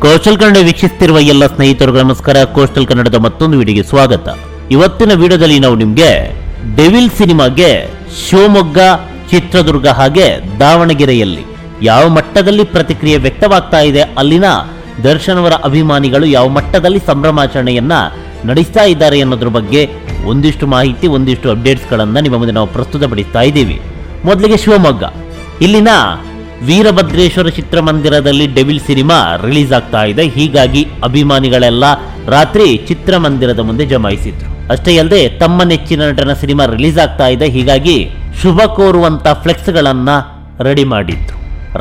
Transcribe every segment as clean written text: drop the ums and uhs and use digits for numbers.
Coastal Kannada ವೀಕ್ಷಿಸುತ್ತಿರುವ ಎಲ್ಲ ಸ್ನೇಹಿತರುಗಳು ನಮಸ್ಕಾರ. Coastal ಕನ್ನಡದ ಮತ್ತೊಂದು ವಿಡಿಯೋಗೆ ಸ್ವಾಗತ. ಇವತ್ತಿನ ವಿಡಿಯೋದಲ್ಲಿ ನಾವು ನಿಮಗೆ ಡೆವಿಲ್ ಸಿನಿಮಾಗೆ ಶಿವಮೊಗ್ಗ, ಚಿತ್ರದುರ್ಗ ಹಾಗೆ ದಾವಣಗೆರೆಯಲ್ಲಿ ಯಾವ ಮಟ್ಟದಲ್ಲಿ ಪ್ರತಿಕ್ರಿಯೆ ವ್ಯಕ್ತವಾಗ್ತಾ ಇದೆ, ಅಲ್ಲಿನ ದರ್ಶನ್ ಅವರ ಅಭಿಮಾನಿಗಳು ಯಾವ ಮಟ್ಟದಲ್ಲಿ ಸಂಭ್ರಮಾಚರಣೆಯನ್ನ ನಡೆಸ್ತಾ ಇದ್ದಾರೆ ಅನ್ನೋದ್ರ ಬಗ್ಗೆ ಒಂದಿಷ್ಟು ಮಾಹಿತಿ, ಒಂದಿಷ್ಟು ಅಪ್ಡೇಟ್ಸ್ಗಳನ್ನು ನಿಮ್ಮ ಮುಂದೆ ನಾವು ಪ್ರಸ್ತುತಪಡಿಸ್ತಾ ಇದ್ದೀವಿ. ಮೊದಲಿಗೆ ಶಿವಮೊಗ್ಗ, ಇಲ್ಲಿನ ವೀರಭದ್ರೇಶ್ವರ ಚಿತ್ರಮಂದಿರದಲ್ಲಿ ಡೆವಿಲ್ ಸಿನಿಮಾ ರಿಲೀಸ್ ಆಗ್ತಾ ಇದೆ. ಹೀಗಾಗಿ ಅಭಿಮಾನಿಗಳೆಲ್ಲ ರಾತ್ರಿ ಚಿತ್ರಮಂದಿರದ ಮುಂದೆ ಜಮಾಯಿಸಿದ್ರು. ಅಷ್ಟೇ ಅಲ್ಲದೆ ತಮ್ಮ ನೆಚ್ಚಿನ ನಟನ ಸಿನಿಮಾ ರಿಲೀಸ್ ಆಗ್ತಾ ಇದೆ, ಹೀಗಾಗಿ ಶುಭ ಕೋರುವಂತ ಫ್ಲೆಕ್ಸ್ ಗಳನ್ನ ರೆಡಿ ಮಾಡಿದ್ರು.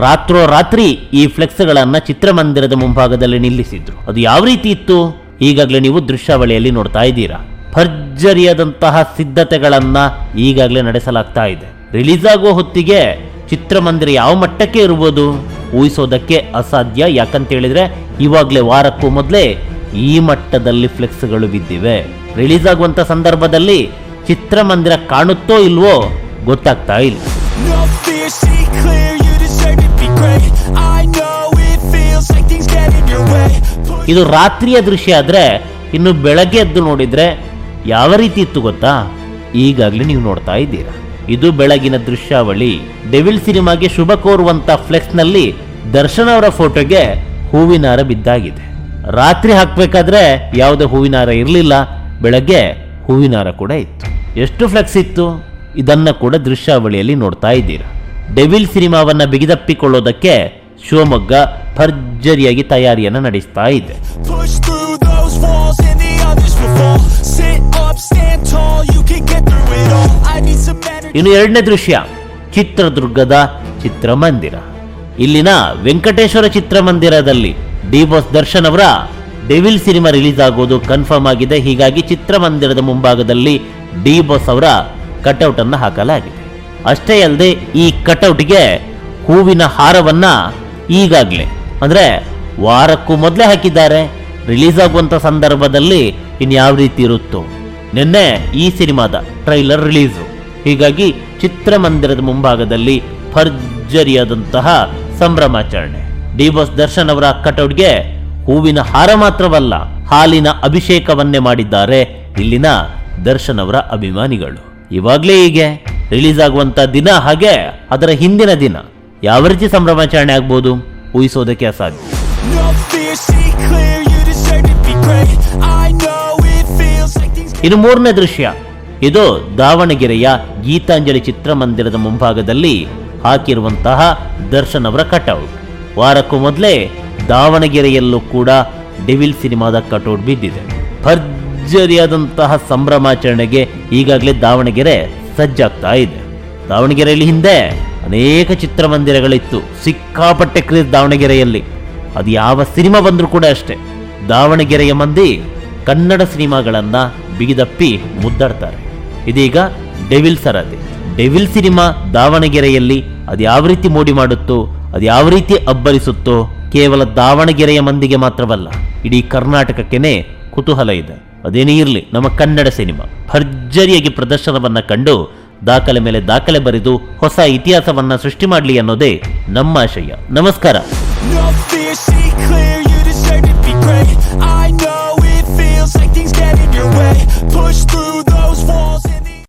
ರಾತ್ರೋರಾತ್ರಿ ಈ ಫ್ಲೆಕ್ಸ್ ಗಳನ್ನ ಚಿತ್ರಮಂದಿರದ ಮುಂಭಾಗದಲ್ಲಿ ನಿಲ್ಲಿಸಿದ್ರು. ಅದು ಯಾವ ರೀತಿ ಇತ್ತು ಈಗಾಗಲೇ ನೀವು ದೃಶ್ಯಾವಳಿಯಲ್ಲಿ ನೋಡ್ತಾ ಇದ್ದೀರಾ. ಭರ್ಜರಿಯಾದಂತಹ ಸಿದ್ಧತೆಗಳನ್ನ ಈಗಾಗಲೇ ನಡೆಸಲಾಗ್ತಾ ಇದೆ. ರಿಲೀಸ್ ಆಗುವ ಹೊತ್ತಿಗೆ ಚಿತ್ರಮಂದಿರ ಯಾವ ಮಟ್ಟಕ್ಕೆ ಇರ್ಬೋದು ಊಹಿಸೋದಕ್ಕೆ ಅಸಾಧ್ಯ. ಯಾಕಂತ ಹೇಳಿದ್ರೆ ಇವಾಗಲೇ ವಾರಕ್ಕೂ ಮೊದಲೇ ಈ ಮಟ್ಟದಲ್ಲಿ ಫ್ಲೆಕ್ಸ್ಗಳು ಬಿದ್ದಿವೆ. ರಿಲೀಸ್ ಆಗುವಂತ ಸಂದರ್ಭದಲ್ಲಿ ಚಿತ್ರಮಂದಿರ ಕಾಣುತ್ತೋ ಇಲ್ವೋ ಗೊತ್ತಾಗ್ತಾ ಇಲ್ಲ. ಇದು ರಾತ್ರಿಯ ದೃಶ್ಯ ಆದ್ರೆ ಇನ್ನು ಬೆಳಗ್ಗೆ ಎದ್ದು ನೋಡಿದ್ರೆ ಯಾವ ರೀತಿ ಇತ್ತು ಗೊತ್ತಾ? ಈಗಾಗಲೇ ನೀವು ನೋಡ್ತಾ ಇದ್ದೀರಾ. ಇದು ಬೆಳಗಿನ ದೃಶ್ಯಾವಳಿ. ಡೆವಿಲ್ ಸಿನಿಮಾಗೆ ಶುಭ ಕೋರುವಂತ ಫ್ಲೆಕ್ಸ್ ನಲ್ಲಿ ದರ್ಶನ್ ಅವರ ಫೋಟೋಗೆ ಹೂವಿನಾರ ಬಿದ್ದಾಗಿದೆ. ರಾತ್ರಿ ಹಾಕ್ಬೇಕಾದ್ರೆ ಯಾವುದೇ ಹೂವಿನಾರ ಇರಲಿಲ್ಲ, ಬೆಳಗ್ಗೆ ಹೂವಿನಾರ ಕೂಡ ಇತ್ತು. ಎಷ್ಟು ಫ್ಲೆಕ್ಸ್ ಇತ್ತು ಇದನ್ನ ಕೂಡ ದೃಶ್ಯಾವಳಿಯಲ್ಲಿ ನೋಡ್ತಾ ಇದ್ದೀರಾ. ಡೆವಿಲ್ ಸಿನಿಮಾವನ್ನ ಬಿಗಿದಪ್ಪಿಕೊಳ್ಳೋದಕ್ಕೆ ಶಿವಮೊಗ್ಗ ಭರ್ಜರಿಯಾಗಿ ತಯಾರಿಯನ್ನ ನಡೆಸ್ತಾ ಇದೆ. ಇನ್ನು ಎರಡನೇ ದೃಶ್ಯ ಚಿತ್ರದುರ್ಗದ ಚಿತ್ರಮಂದಿರ. ಇಲ್ಲಿನ ವೆಂಕಟೇಶ್ವರ ಚಿತ್ರಮಂದಿರದಲ್ಲಿ ಡಿ ಬಾಸ್ ದರ್ಶನ್ ಅವರ ಡೆವಿಲ್ ಸಿನಿಮಾ ರಿಲೀಸ್ ಆಗೋದು ಕನ್ಫರ್ಮ್ ಆಗಿದೆ. ಹೀಗಾಗಿ ಚಿತ್ರಮಂದಿರದ ಮುಂಭಾಗದಲ್ಲಿ ಡಿ ಬಾಸ್ ಅವರ ಕಟೌಟ್ ಅನ್ನು ಹಾಕಲಾಗಿದೆ. ಅಷ್ಟೇ ಅಲ್ಲದೆ ಈ ಕಟೌಟ್ಗೆ ಹೂವಿನ ಹಾರವನ್ನ ಈಗಾಗಲೇ ಅಂದ್ರೆ ವಾರಕ್ಕೂ ಮೊದಲೇ ಹಾಕಿದ್ದಾರೆ. ರಿಲೀಸ್ ಆಗುವಂತ ಸಂದರ್ಭದಲ್ಲಿ ಇನ್ಯಾವ ರೀತಿ ಇರುತ್ತೋ. ನಿನ್ನೆ ಈ ಸಿನಿಮಾದ ಟ್ರೈಲರ್ ರಿಲೀಸು, ಹೀಗಾಗಿ ಚಿತ್ರಮಂದಿರದ ಮುಂಭಾಗದಲ್ಲಿ ಭರ್ಜರಿಯಾದಂತಹ ಸಂಭ್ರಮಾಚರಣೆ. ಡಿ ಬಾಸ್ ದರ್ಶನ್ ಅವರ ಕಟೌಟ್ಗೆ ಹೂವಿನ ಹಾರ ಮಾತ್ರವಲ್ಲ, ಹಾಲಿನ ಅಭಿಷೇಕವನ್ನೇ ಮಾಡಿದ್ದಾರೆ ಇಲ್ಲಿನ ದರ್ಶನ್ ಅವರ ಅಭಿಮಾನಿಗಳು. ಇವಾಗಲೇ ಹೀಗೆ ರಿಲೀಸ್ ಆಗುವಂತ ದಿನ ಹಾಗೆ ಅದರ ಹಿಂದಿನ ದಿನ ಯಾವ ರೀತಿ ಸಂಭ್ರಮಾಚರಣೆ ಆಗ್ಬೋದು ಊಹಿಸೋದಕ್ಕೆ ಅಸಾಧ್ಯ. ಇನ್ನು ಮೂರನೇ ದೃಶ್ಯ, ಇದು ದಾವಣಗೆರೆಯ ಗೀತಾಂಜಲಿ ಚಿತ್ರಮಂದಿರದ ಮುಂಭಾಗದಲ್ಲಿ ಹಾಕಿರುವಂತಹ ದರ್ಶನ್ ಅವರ ಕಟೌಟ್. ವಾರಕ್ಕೂ ಮೊದಲೇ ದಾವಣಗೆರೆಯಲ್ಲೂ ಕೂಡ ಡೆವಿಲ್ ಸಿನಿಮಾದ ಕಟೌಟ್ ಬಿದ್ದಿದೆ. ಭರ್ಜರಿಯಾದಂತಹ ಸಂಭ್ರಮಾಚರಣೆಗೆ ಈಗಾಗಲೇ ದಾವಣಗೆರೆ ಸಜ್ಜಾಗ್ತಾ ಇದೆ. ದಾವಣಗೆರೆಯಲ್ಲಿ ಹಿಂದೆ ಅನೇಕ ಚಿತ್ರಮಂದಿರಗಳಿತ್ತು, ಸಿಕ್ಕಾಪಟ್ಟೆ ಕ್ರೇಜ್ ದಾವಣಗೆರೆಯಲ್ಲಿ. ಅದು ಯಾವ ಸಿನಿಮಾ ಬಂದರೂ ಕೂಡ ಅಷ್ಟೇ, ದಾವಣಗೆರೆಯ ಮಂದಿ ಕನ್ನಡ ಸಿನಿಮಾಗಳನ್ನ ಬಿಗಿದಪ್ಪಿ ಮುದ್ದಾಡ್ತಾರೆ. ಇದೀಗ ಡೆವಿಲ್ ಸರದಿ. ಡೆವಿಲ್ ಸಿನಿಮಾ ದಾವಣಗೆರೆಯಲ್ಲಿ ಅದು ಯಾವ ರೀತಿ ಮೋಡಿ ಮಾಡುತ್ತೋ, ಅದು ಯಾವ ರೀತಿ ಅಬ್ಬರಿಸುತ್ತೋ, ಕೇವಲ ದಾವಣಗೆರೆಯ ಮಂದಿಗೆ ಮಾತ್ರವಲ್ಲ, ಇಡೀ ಕರ್ನಾಟಕಕ್ಕೇನೆ ಕುತೂಹಲ ಇದೆ. ಅದೇನೇ ಇರಲಿ, ನಮ್ಮ ಕನ್ನಡ ಸಿನಿಮಾ ಭರ್ಜರಿಯಾಗಿ ಪ್ರದರ್ಶನವನ್ನ ಕಂಡು ದಾಖಲೆ ಮೇಲೆ ದಾಖಲೆ ಬರೆದು ಹೊಸ ಇತಿಹಾಸವನ್ನ ಸೃಷ್ಟಿ ಮಾಡಲಿ ಅನ್ನೋದೇ ನಮ್ಮ ಆಶಯ. ನಮಸ್ಕಾರ. Push through